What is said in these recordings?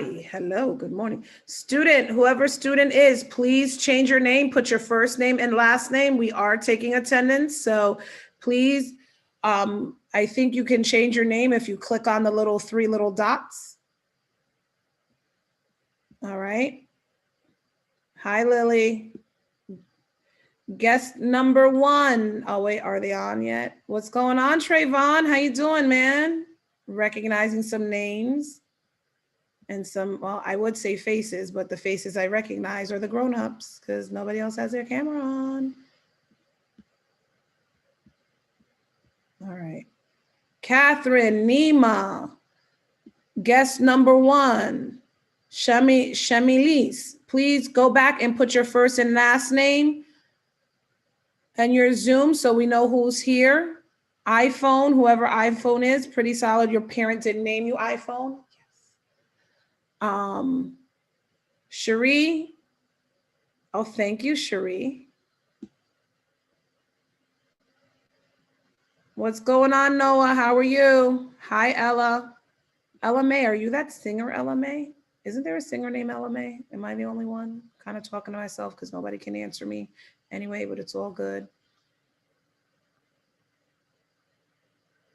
everybody. Hello, good morning. Student, whoever student is, please change your name, put your first name and last name. We are taking attendance, so please, I think you can change your name if you click on the three little dots. All right. Hi, Lily. Guest number 1. Oh, wait, are they on yet? What's going on, Trayvon? How you doing, man? Recognizing some names and some, well, I would say faces, but the faces I recognize are the grown-ups because nobody else has their camera on. All right. Catherine, Nima, guest number 1, Shamilis. Please go back and put your first and last name and your Zoom so we know who's here. iPhone, whoever iPhone is, pretty solid. Your parent didn't name you iPhone. Yes. Cherie. Oh, thank you, Cherie. What's going on, Noah? How are you? Hi, Ella. Ella May, are you that singer, Ella May? Isn't there a singer named Ella May? Am I the only one? Kind of talking to myself because nobody can answer me anyway, but it's all good.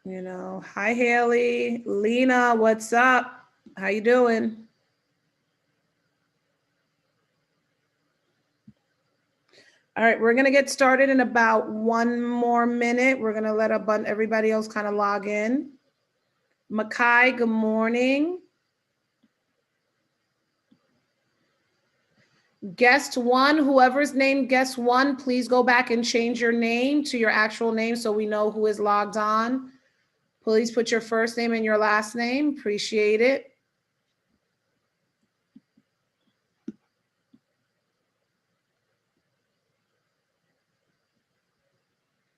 You know, hi, Haley. Lena, what's up? How you doing? All right, we're gonna get started in about 1 more minute. We're gonna let everybody else kind of log in. Makai, good morning. Guest 1, whoever's named guest 1, please go back and change your name to your actual name so we know who is logged on. Please put your first name and your last name. Appreciate it.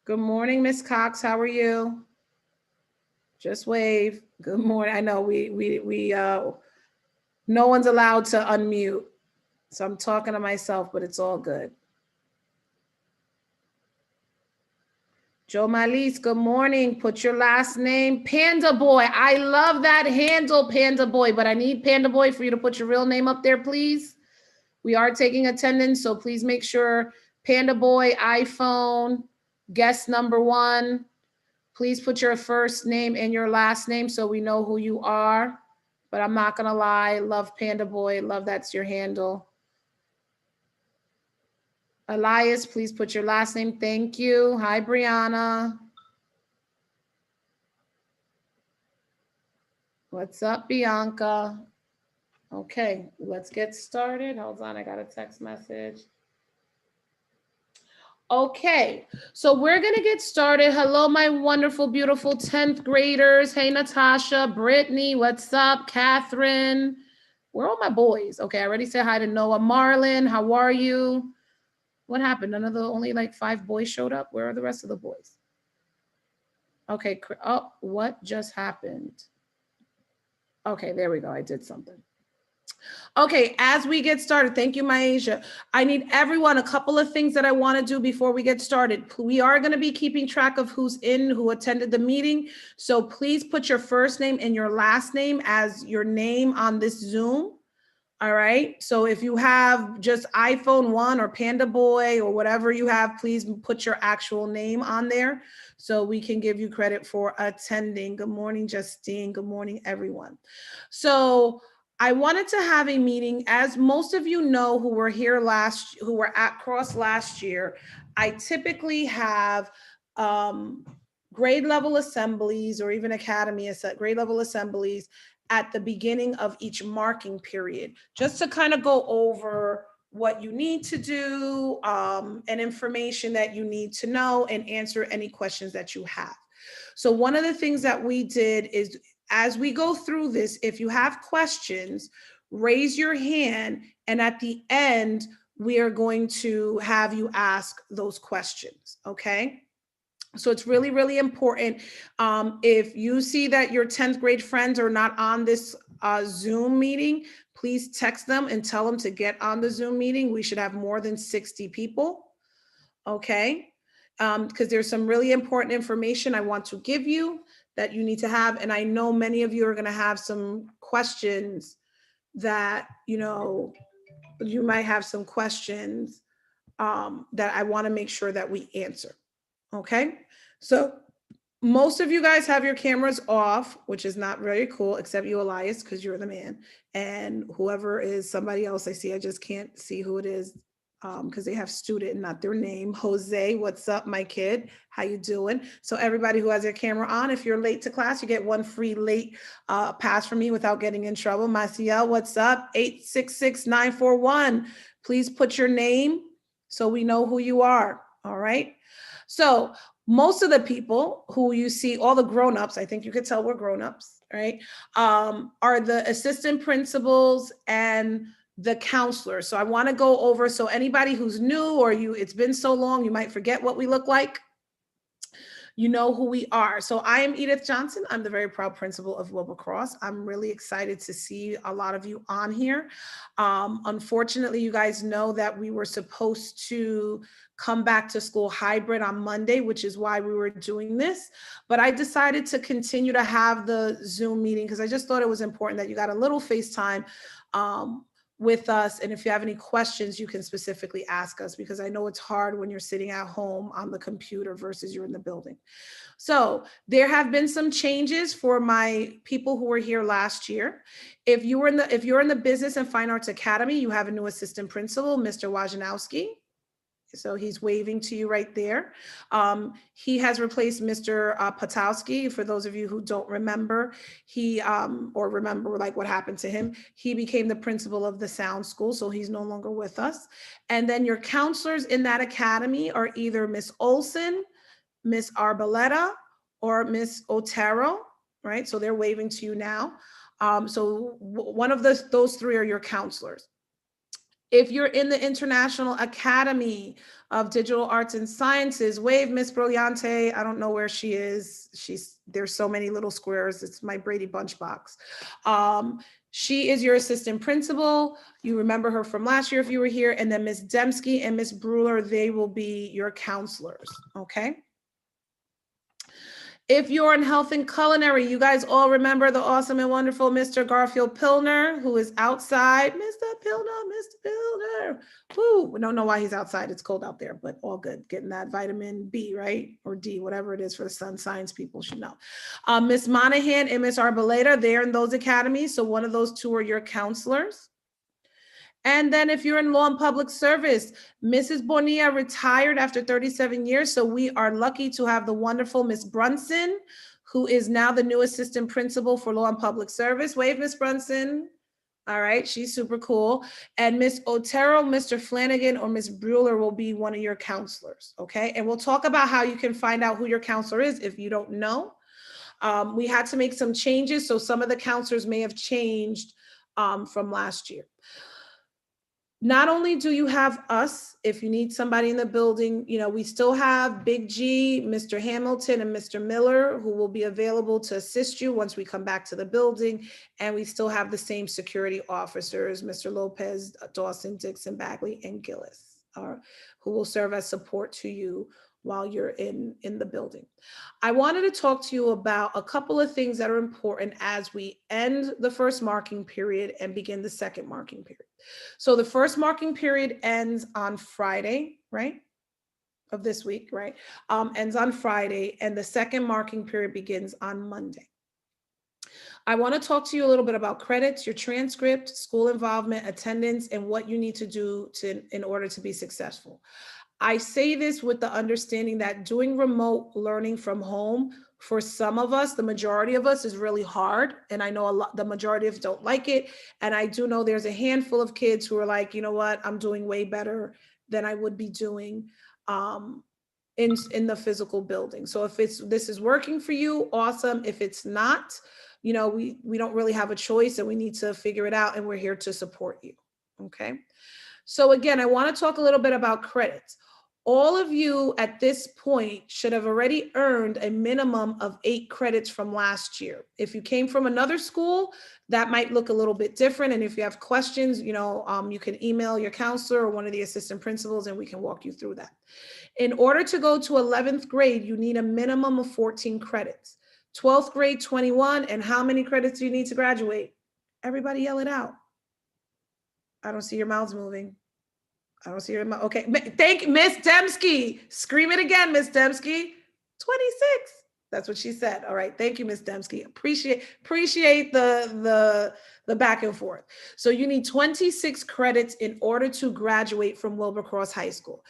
Good morning, Miss Cox. How are you? Just wave. Good morning. I know no one's allowed to unmute. So I'm talking to myself, but it's all good. Joe Malise, good morning. Put your last name. Panda Boy. I love that handle, Panda Boy, but I need Panda Boy for you to put your real name up there, please. We are taking attendance, so please make sure Panda Boy, iPhone, guest number 1. Please put your first name and your last name so we know who you are. But I'm not going to lie. Love Panda Boy. Love that's your handle. Elias, please put your last name. Thank you. Hi, Brianna. What's up, Bianca? Okay, let's get started. Hold on, I got a text message. Okay, so we're gonna get started. Hello, my wonderful, beautiful 10th graders. Hey, Natasha, Brittany, what's up? Catherine, where are all my boys? Okay, I already said hi to Noah. Marlon, how are you? What happened? Only like 5 boys showed up. Where are the rest of the boys? Okay, oh, what just happened? Okay, there we go. I did something. Okay, as we get started, thank you, Maisha. I need everyone, a couple of things that I want to do before we get started. We are going to be keeping track of who's who attended the meeting. So please put your first name and your last name as your name on this Zoom. All right. So if you have just iPhone 1 or Panda Boy or whatever you have, please put your actual name on there so we can give you credit for attending. Good morning, Justine. Good morning, everyone. So I wanted to have a meeting. As most of you know who were here who were at Cross last year, I typically have grade level assemblies or even grade level assemblies at the beginning of each marking period, just to kind of go over what you need to do and information that you need to know and answer any questions that you have. So one of the things that we did is, as we go through this, if you have questions, raise your hand, and at the end, we are going to have you ask those questions, okay? So it's really, really important. If you see that your 10th grade friends are not on this Zoom meeting, please text them and tell them to get on the Zoom meeting. We should have more than 60 people, okay? Because there's some really important information I want to give you that you need to have. And I know many of you are going to have some questions that, you might have some questions that I want to make sure that we answer. Okay. So most of you guys have your cameras off, which is not very cool, except you, Elias, because you're the man. And whoever is somebody else I see, I just can't see who it is because they have student and not their name. Jose, what's up, my kid? How you doing? So everybody who has their camera on, if you're late to class, you get one free late pass from me without getting in trouble. Maciel, what's up? 866-941. Please put your name so we know who you are. All right. So most of the people who you see, all the grown-ups, I think you could tell we're grown-ups, right, are the assistant principals and the counselors. So I want to go over, so anybody who's new or it's been so long, you might forget what we look like. You know who we are. So I am Edith Johnson. I'm the very proud principal of Wilbur Cross. I'm really excited to see a lot of you on here. Unfortunately, you guys know that we were supposed to come back to school hybrid on Monday, which is why we were doing this. But I decided to continue to have the Zoom meeting because I just thought it was important that you got a little FaceTime with us. And if you have any questions, you can specifically ask us, because I know it's hard when you're sitting at home on the computer versus you're in the building. So there have been some changes for my people who were here last year. If you're in the Business and Fine Arts Academy, you have a new assistant principal, Mr. Wajanowski. So he's waving to you right there. He has replaced Mr. Patowski. For those of you who don't remember, or remember like what happened to him, he became the principal of the Sound School, so he's no longer with us. And then your counselors in that academy are either Miss Olson, Miss Arboleta, or Miss Otero, right? So they're waving to you now. So one of those three are your counselors. If you're in the International Academy of Digital Arts and Sciences, wave Miss Brillante. I don't know where she is. There's so many little squares. It's my Brady Bunch box. She is your assistant principal. You remember her from last year if you were here. And then Miss Dembski and Miss Bruler, they will be your counselors, okay? If you're in health and culinary, you guys all remember the awesome and wonderful Mr. Garfield Pilner, who is outside. Mr. Pilner. Woo, we don't know why he's outside. It's cold out there, but all good. Getting that vitamin B, right? Or D, whatever it is for the sun. Science people should know. Miss Monahan and Miss Arboleta, they're in those academies. So one of those two are your counselors. And then if you're in law and public service, Mrs. Bonilla retired after 37 years. So we are lucky to have the wonderful Miss Brunson, who is now the new assistant principal for law and public service. Wave, Miss Brunson. All right, she's super cool. And Miss Otero, Mr. Flanagan, or Miss Bueller will be one of your counselors, okay? And we'll talk about how you can find out who your counselor is if you don't know. We had to make some changes, so some of the counselors may have changed from last year. Not only do you have us, if you need somebody in the building, we still have Big G, Mr. Hamilton, and Mr. Miller, who will be available to assist you once we come back to the building. And we still have the same security officers, Mr. Lopez, Dawson, Dixon, Bagley, and Gillis, who will serve as support to you while you're in the building. I wanted to talk to you about a couple of things that are important as we end the first marking period and begin the second marking period. So the first marking period ends on Friday, right? Of this week, right? Ends on Friday, and the second marking period begins on Monday. I want to talk to you a little bit about credits, your transcript, school involvement, attendance, and what you need to do in order to be successful. I say this with the understanding that doing remote learning from home, for some of us, the majority of us, is really hard. And I know the majority of us don't like it. And I do know there's a handful of kids who are like, you know what, I'm doing way better than I would be doing in the physical building. So if this is working for you, awesome. If it's not, we don't really have a choice, and we need to figure it out, and we're here to support you, okay? So again, I want to talk a little bit about credits. All of you at this point should have already earned a minimum of 8 credits from last year. If you came from another school, that might look a little bit different. And if you have questions, you can email your counselor or one of the assistant principals, and we can walk you through that. In order to go to 11th grade, you need a minimum of 14 credits. 12th grade, 21. And how many credits do you need to graduate? Everybody yell it out. I don't see your mouths moving. I don't see your mouth. Okay. Thank Miss Dembski. Scream it again, Miss Dembski. 26. That's what she said. All right. Thank you, Miss Dembski. Appreciate the back and forth. So you need 26 credits in order to graduate from Wilbercross High School.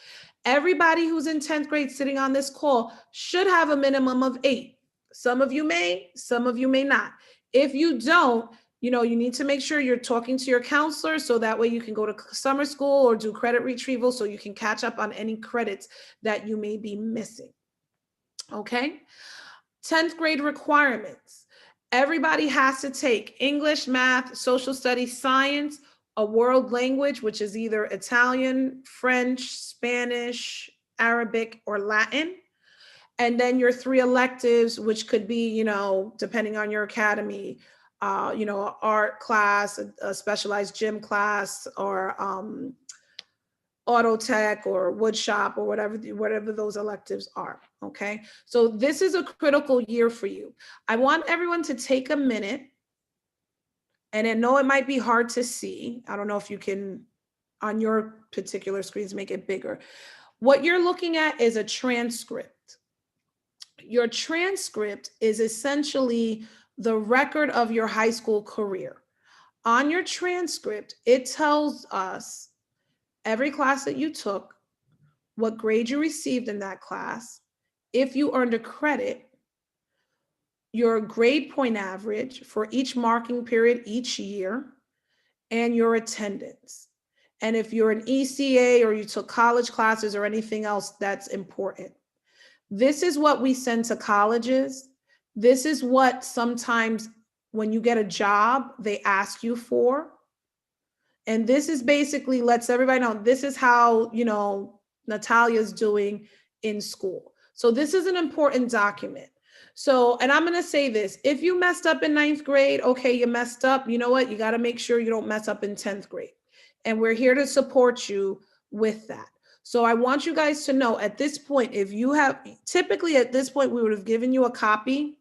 Everybody who's in 10th grade sitting on this call should have a minimum of 8. Some of you may, some of you may not. If you don't, you need to make sure you're talking to your counselor so that way you can go to summer school or do credit retrieval so you can catch up on any credits that you may be missing. Okay? 10th grade requirements. Everybody has to take English, math, social studies, science, a world language, which is either Italian, French, Spanish, Arabic, or Latin. And then your 3 electives, which could be, depending on your academy, art class, a specialized gym class, or auto tech or wood shop or whatever those electives are. Okay. So this is a critical year for you. I want everyone to take a minute, and I know it might be hard to see. I don't know if you can on your particular screens make it bigger. What you're looking at is a transcript. Your transcript is essentially the record of your high school career. On your transcript, it tells us every class that you took, what grade you received in that class, if you earned a credit, your grade point average for each marking period each year, and your attendance. And if you're an ECA or you took college classes or anything else that's important. This is what we send to colleges. This is what sometimes when you get a job, they ask you for. And this is basically lets everybody know this is how, Natalia's doing in school. So this is an important document. So, and I'm going to say this, if you messed up in 9th grade, okay, you messed up. You know what? You got to make sure you don't mess up in 10th grade. And we're here to support you with that. So I want you guys to know at this point, typically at this point, we would have given you a copy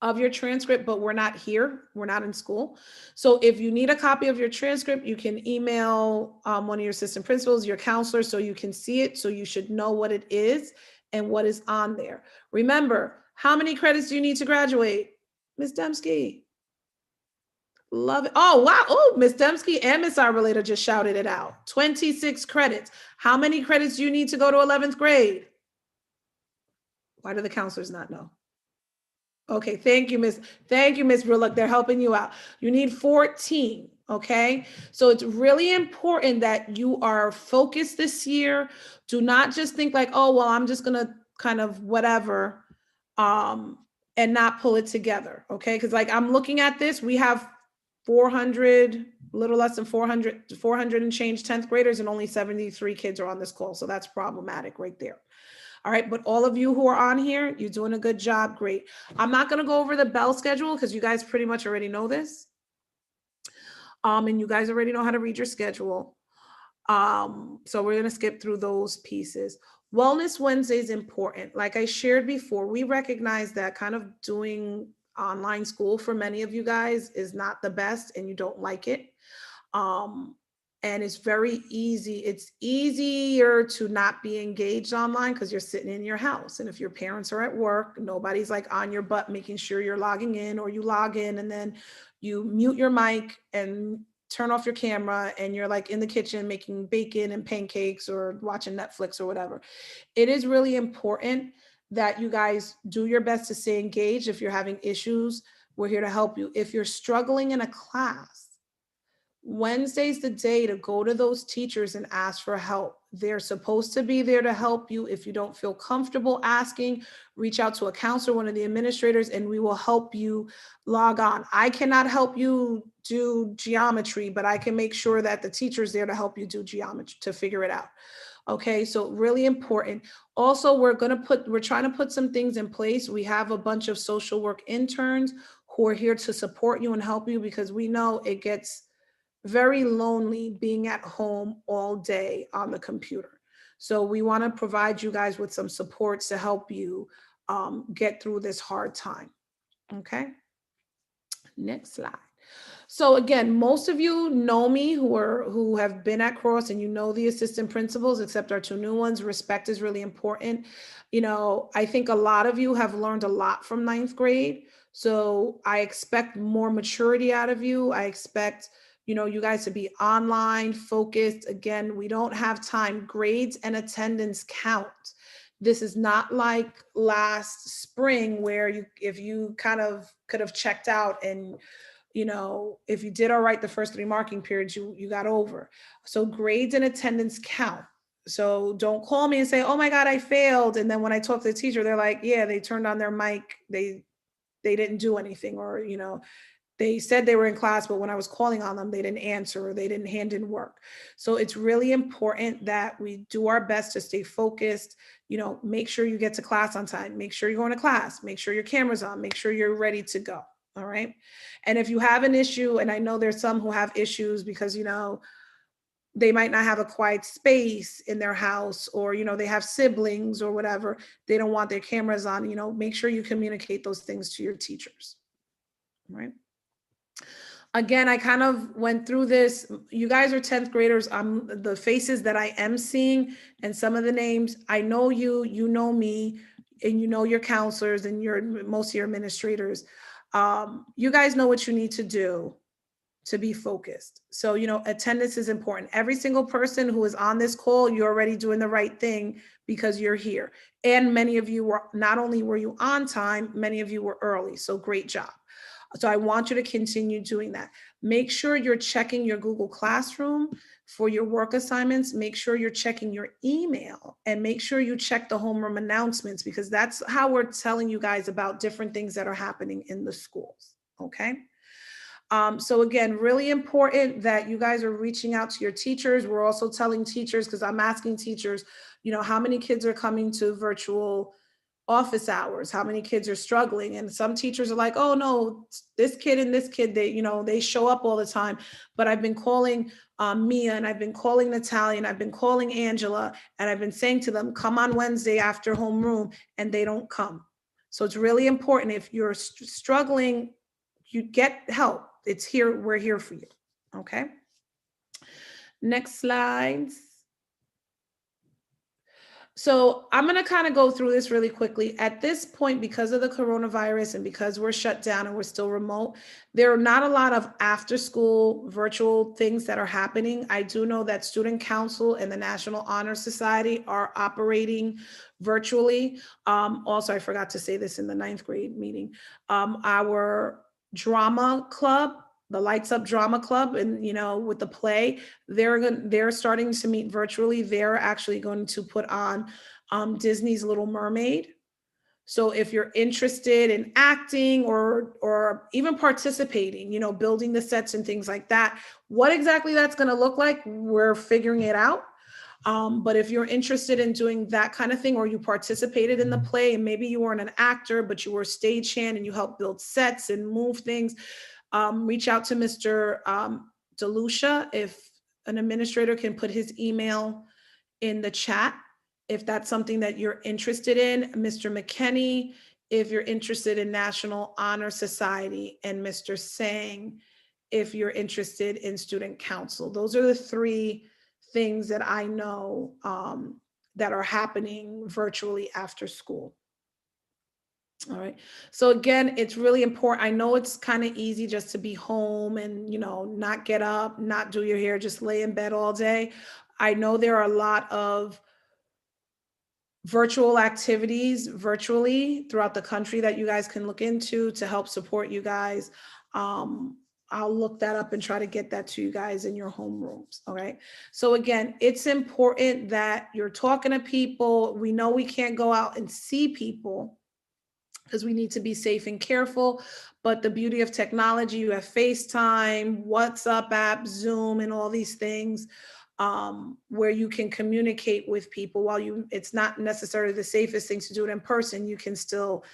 of your transcript, but we're not here. We're not in school. So if you need a copy of your transcript, you can email one of your assistant principals, your counselor, so you can see it. So you should know what it is and what is on there. Remember, how many credits do you need to graduate? Ms. Dembski. Love it. Oh, wow. Oh, Ms. Dembski and Ms. Arboleda just shouted it out. 26 credits. How many credits do you need to go to 11th grade? Why do the counselors not know? Okay, thank you, Miss Look, they're helping you out. You need 14, okay? So it's really important that you are focused this year. Do not just think like, oh, well, I'm just gonna kind of whatever, and not pull it together, okay? Because like I'm looking at this, we have 400, a little less than 400 and change 10th graders, and only 73 kids are on this call. So that's problematic right there. All right, but all of you who are on here, you're doing a good job. Great. I'm not going to go over the bell schedule because you guys pretty much already know this. And you guys already know how to read your schedule. So we're going to skip through those pieces. Wellness Wednesday is important. Like I shared before, we recognize that kind of doing online school for many of you guys is not the best and you don't like it. And it's very easy. It's easier to not be engaged online because you're sitting in your house. And if your parents are at work, nobody's like on your butt making sure you're logging in, or you log in and then you mute your mic and turn off your camera and you're like in the kitchen making bacon and pancakes or watching Netflix or whatever. It is really important that you guys do your best to stay engaged. If you're having issues, we're here to help you. If you're struggling in a class, Wednesday's the day to go to those teachers and ask for help. They're supposed to be there to help you. If you don't feel comfortable asking, reach out to a counselor, one of the administrators, and we will help you log on. I cannot help you do geometry, but I can make sure that the teacher's there to help you do geometry, to figure it out. Okay, so really important. Also, we're trying to put some things in place. We have a bunch of social work interns who are here to support you and help you, because we know it gets very lonely being at home all day on the computer. So we want to provide you guys with some supports to help you get through this hard time. Okay. Next slide. So again, most of you know me who have been at Cross, and you know the assistant principals, except our two new ones. Respect is really important. I think a lot of you have learned a lot from ninth grade. So I expect more maturity out of you. I expect, you guys to be online, focused. Again, we don't have time. Grades and attendance count. This is not like last spring where if you kind of could have checked out, and if you did all right the first 3 marking periods, you got over. So grades and attendance count. So don't call me and say, oh my God, I failed. And then when I talk to the teacher, they're like, yeah, they turned on their mic. They didn't do anything, or, they said they were in class, but when I was calling on them, they didn't answer, or they didn't hand in work. So it's really important that we do our best to stay focused. Make sure you get to class on time. Make sure you're going to class. Make sure your camera's on. Make sure you're ready to go. All right. And if you have an issue, and I know there's some who have issues because, they might not have a quiet space in their house, or, they have siblings or whatever. They don't want their cameras on, make sure you communicate those things to your teachers. All right. Again, I kind of went through this. You guys are 10th graders. The faces that I am seeing and some of the names, I know you, you know me, and you know your counselors and most of your administrators. You guys know what you need to do to be focused. So, attendance is important. Every single person who is on this call, you're already doing the right thing because you're here. And many of you not only were you on time, many of you were early. So great job. So I want you to continue doing that. Make sure you're checking your Google Classroom for your work assignments. Make sure you're checking your email, and make sure you check the homeroom announcements, because that's how we're telling you guys about different things that are happening in the schools. Okay. So again, really important that you guys are reaching out to your teachers. We're also telling teachers, because I'm asking teachers, how many kids are coming to virtual office hours, how many kids are struggling. And some teachers are like, oh no, this kid and this kid, they show up all the time. But I've been calling Mia, and I've been calling Natalia, and I've been calling Angela, and I've been saying to them, come on Wednesday after homeroom, and they don't come. So it's really important. If you're struggling, you get help. It's here. We're here for you. Okay. Next slides. So I'm going to kind of go through this really quickly. At this point, because of the coronavirus and because we're shut down and we're still remote, there are not a lot of after school virtual things that are happening. I do know that Student Council and the National Honor Society are operating virtually. Also, I forgot to say this in the 9th grade meeting. Our drama club, the Lights Up Drama Club, and with the play, they're starting to meet virtually. They're actually going to put on Disney's Little Mermaid. So if you're interested in acting or even participating, building the sets and things like that, what exactly that's going to look like, we're figuring it out. But if you're interested in doing that kind of thing, or you participated in the play and maybe you weren't an actor, but you were a stagehand and you helped build sets and move things, reach out to Mr. DeLucia. If an administrator can put his email in the chat, if that's something that you're interested in. Mr. McKinney, if you're interested in National Honor Society, and Mr. Sang, if you're interested in Student Council. Those are the 3 things that I know that are happening virtually after school. All right. So again, it's really important. I know it's kind of easy just to be home and, not get up, not do your hair, just lay in bed all day. I know there are a lot of virtual activities virtually throughout the country that you guys can look into to help support you guys. I'll look that up and try to get that to you guys in your homerooms. All right. So again, it's important that you're talking to people. We know we can't go out and see people because we need to be safe and careful. But the beauty of technology, you have FaceTime, WhatsApp app, Zoom, and all these things where you can communicate with people. While it's not necessarily the safest thing to do it in person, you can still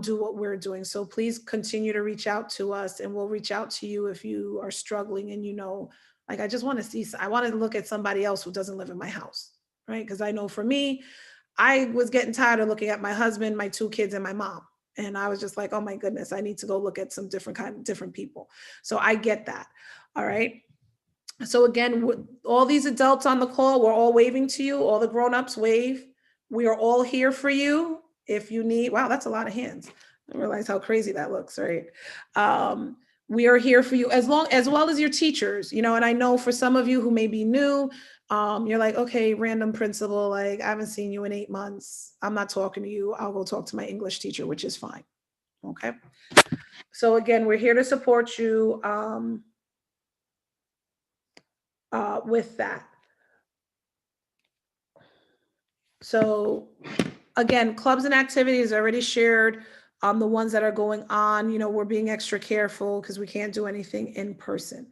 do what we're doing. So please continue to reach out to us, and we'll reach out to you if you are struggling and like, I just want I want to look at somebody else who doesn't live in my house, right? Because I know for me, I was getting tired of looking at my husband, my 2 kids, and my mom. And I was just like, oh my goodness, I need to go look at some different people. So I get that. All right. So again, all these adults on the call, we're all waving to you. All the grown-ups wave. We are all here for you. If you need, wow, that's a lot of hands. I realize how crazy that looks, right? We are here for you as well as your teachers, and I know for some of you who may be new, you're like, okay, random principal, like I haven't seen you in 8 months. I'm not talking to you. I'll go talk to my English teacher, which is fine. Okay. So again, we're here to support you with that. So again, clubs and activities already shared. The ones that are going on, we're being extra careful because we can't do anything in person.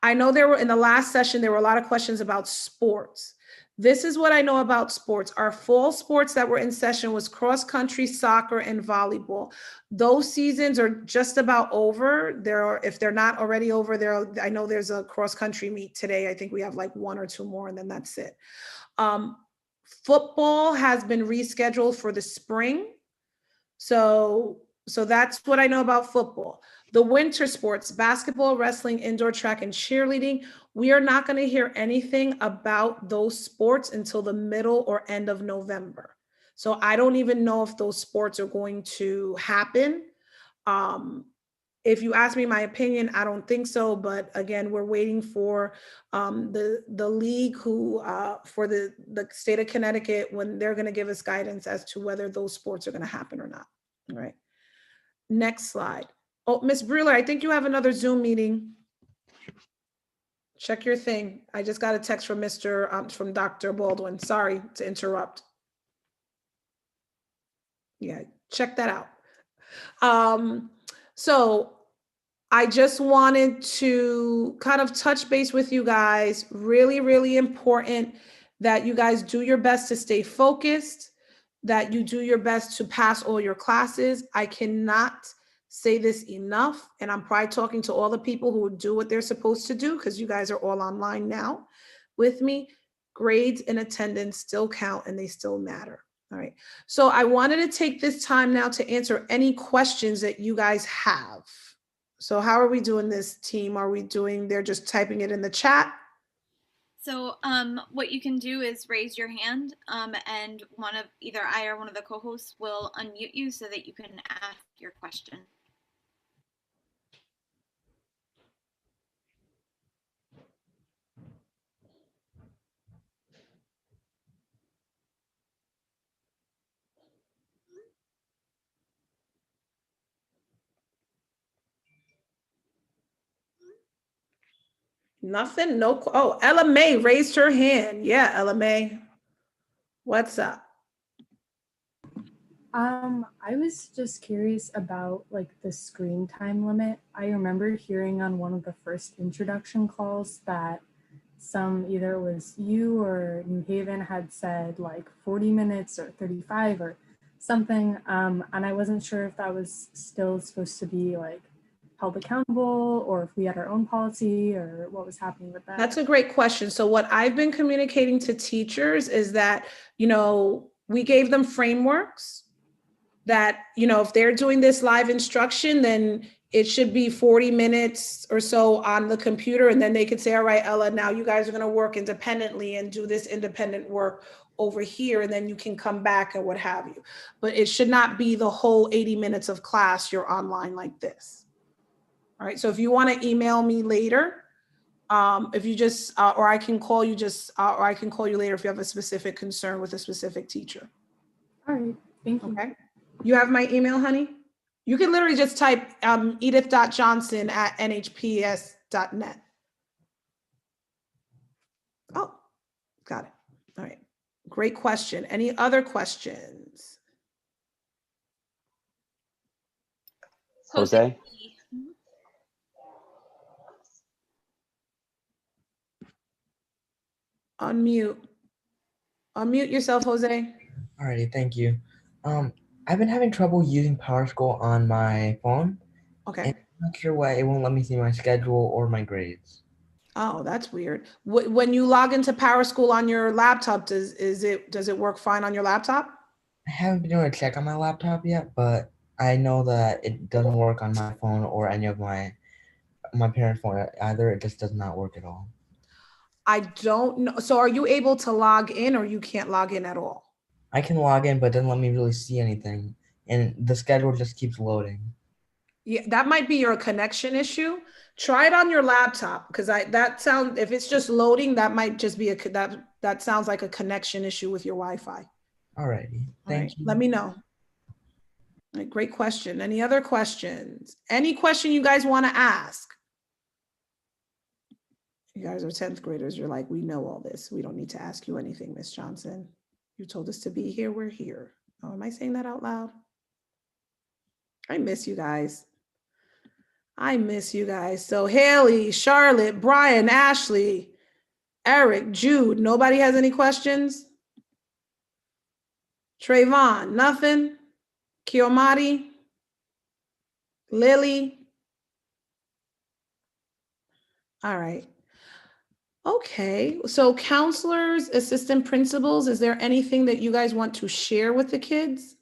I know in the last session, there were a lot of questions about sports. This is what I know about sports. Our fall sports that were in session was cross country, soccer, and volleyball. Those seasons are just about over. If they're not already over, I know there's a cross country meet today. I think we have like 1 or 2 more, and then that's it. Football has been rescheduled for the spring. So that's what I know about football. The winter sports, basketball, wrestling, indoor track, and cheerleading, we are not going to hear anything about those sports until the middle or end of November. So I don't even know if those sports are going to happen. If you ask me my opinion, I don't think so. But again, we're waiting for the league for the state of Connecticut, when they're going to give us guidance as to whether those sports are going to happen or not. All right. Next slide. Oh, Miss Brewer, I think you have another Zoom meeting. Check your thing. I just got a text from from Dr. Baldwin. Sorry to interrupt. Yeah, check that out. So I just wanted to kind of touch base with you guys. Really, really important that you guys do your best to stay focused, that you do your best to pass all your classes. I cannot say this enough, and I'm probably talking to all the people who do what they're supposed to do, because you guys are all online now with me. Grades and attendance still count, and they still matter. All right. So I wanted to take this time now to answer any questions that you guys have. So how are we doing this, team? They're just typing it in the chat? So what you can do is raise your hand, and either I or one of the co-hosts will unmute you so that you can ask your question. Nothing, no. Oh, Ella May raised her hand. Yeah, Ella May. What's up? I was just curious about like the screen time limit. I remember hearing on one of the first introduction calls that either it was you or New Haven had said like 40 minutes or 35 or something. And I wasn't sure if that was still supposed to be like held accountable, or if we had our own policy, or what was happening with that. That's a great question. So what I've been communicating to teachers is that, we gave them frameworks that, if they're doing this live instruction, then it should be 40 minutes or so on the computer. And then they could say, all right, Ella, now you guys are going to work independently and do this independent work over here. And then you can come back and what have you. But it should not be the whole 80 minutes of class you're online like this. All right. So if you want to email me later, if you just, or I can call you or I can call you later if you have a specific concern with a specific teacher. All right. Thank you. Okay. You have my email, honey? You can literally just type edith.johnson@nhps.net. Oh, got it. All right. Great question. Any other questions? Jose? Unmute yourself, Jose. Alrighty, thank you. I've been having trouble using PowerSchool on my phone. Okay. And I'm not sure why it won't let me see my schedule or my grades. Oh, that's weird. When you log into PowerSchool on your laptop, does it work fine on your laptop? I haven't been able to check on my laptop yet, but I know that it doesn't work on my phone or any of my parents' phone either. It just does not work at all. I don't know. So are you able to log in or you can't log in at all? I can log in, but it doesn't let me really see anything. And the schedule just keeps loading. Yeah, that might be your connection issue. Try it on your laptop because if it's just loading, that might just be that sounds like a connection issue with your Wi-Fi. Alrighty. All right, Thank you. let me know. All right, great question. Any other questions? Any question you guys want to ask? You guys are 10th graders. You're like, we know all this. We don't need to ask you anything, Miss Johnson. You told us to be here. We're here. Oh, am I saying that out loud? I miss you guys. I miss you guys. So Haley, Charlotte, Brian, Ashley, Eric, Jude. Nobody has any questions? Trayvon, nothing? Kiomati? Lily? All right. Okay, so counselors, assistant principals, is there anything that you guys want to share with the kids?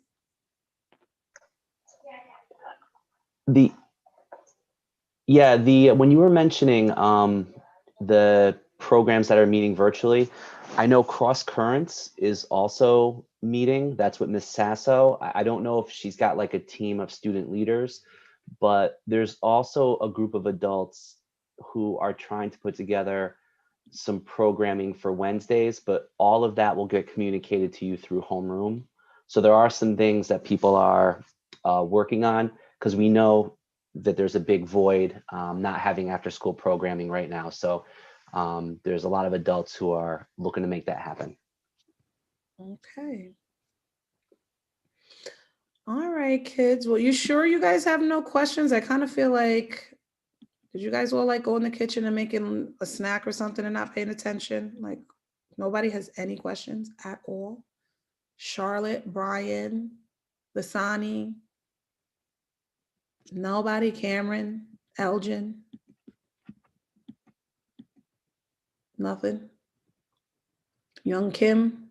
When you were mentioning the programs that are meeting virtually, I know Cross Currents is also meeting. That's with Miss Sasso. I don't know if she's got like a team of student leaders, but there's also a group of adults who are trying to put together some programming for Wednesdays, but all of that will get communicated to you through homeroom. So there are some things that people are working on because we know that there's a big void not having after school programming right now. So there's a lot of adults who are looking to make that happen. Okay. All right, kids. Well, you sure you guys have no questions? I kind of feel like, did you guys all like go in the kitchen and making a snack or something and not paying attention? Like nobody has any questions at all? Charlotte, Brian, Lasani, nobody, Cameron, Elgin, nothing. Young Kim,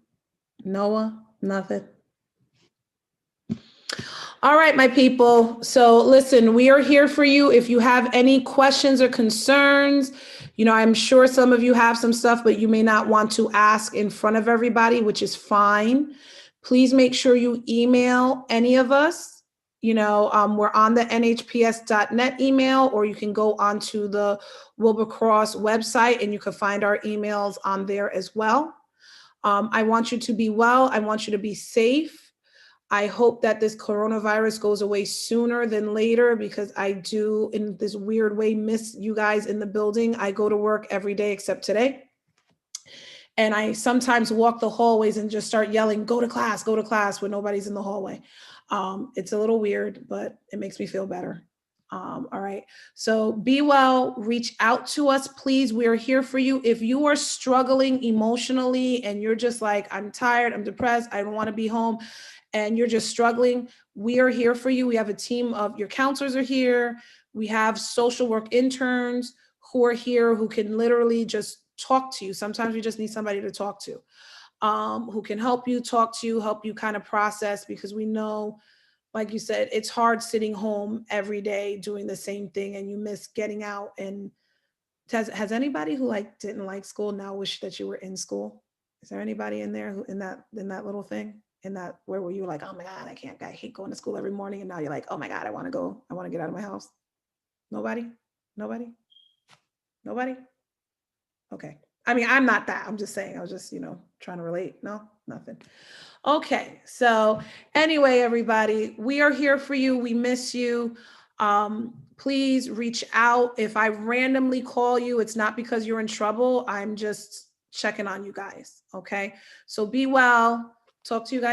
Noah, nothing. All right, my people. So listen, we are here for you. If you have any questions or concerns, I'm sure some of you have some stuff, but you may not want to ask in front of everybody, which is fine. Please make sure you email any of us. We're on the nhps.net email, or you can go onto the Wilbur Cross website and you can find our emails on there as well. I want you to be well. I want you to be safe. I hope that this coronavirus goes away sooner than later because I do, in this weird way, miss you guys in the building. I go to work every day except today. And I sometimes walk the hallways and just start yelling, go to class when nobody's in the hallway. It's a little weird, but it makes me feel better. All right. So be well, reach out to us, please. We are here for you. If you are struggling emotionally and you're just like, I'm tired, I'm depressed, I don't want to be home, and you're just struggling, we are here for you. We have a team of your counselors are here. We have social work interns who are here who can literally just talk to you. Sometimes we just need somebody to talk to, who can help you, talk to you, help you kind of process, because we know, like you said, it's hard sitting home every day doing the same thing and you miss getting out. And has anybody who didn't like school now wish that you were in school? Is there anybody in there who in that little thing? Where were you like, oh my God, I hate going to school every morning. And now you're like, oh my God, I want to get out of my house. Nobody? Okay. I mean, I'm not that. I'm just saying, I was just, trying to relate. No, nothing. Okay. So anyway, everybody, we are here for you. We miss you. Please reach out. If I randomly call you, it's not because you're in trouble. I'm just checking on you guys. Okay. So be well. Talk to you guys